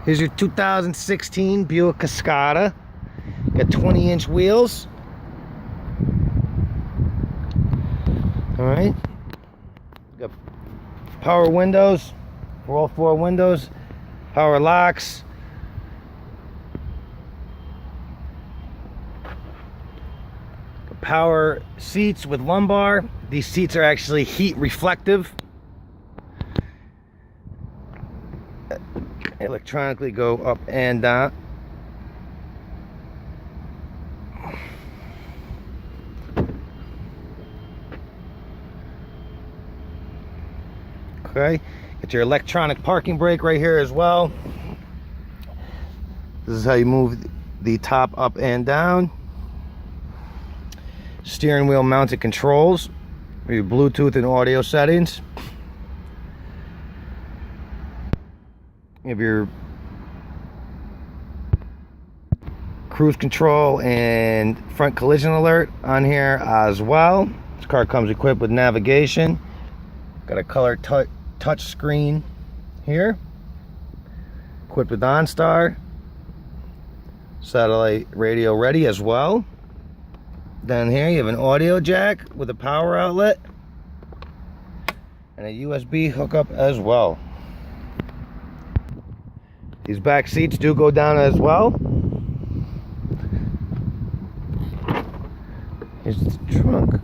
Here's your 2016 Buick Cascada. Got 20-inch wheels. Alright. Got power windows for all four windows. Power locks. Got power seats with lumbar. These seats are actually heat reflective. Electronically go up and down. Okay, get your electronic parking brake right here as well. This is how you move the top up and down. Steering wheel mounted controls for your Bluetooth and audio settings. You have your cruise control and front collision alert on here as well. This car comes equipped with navigation. Got a color touch screen here. Equipped with OnStar. Satellite radio ready as well. Down here you have an audio jack with a power outlet. And a USB hookup as well. These back seats do go down as well. Here's the trunk.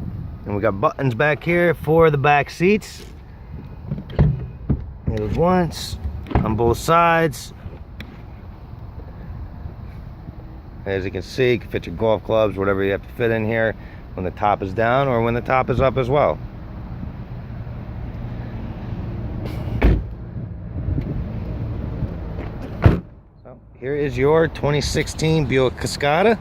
And we got buttons back here for the back seats. There's once on both sides. As you can see, you can fit your golf clubs, whatever you have to fit in here when the top is down or when the top is up as well. Here is your 2016 Buick Cascada.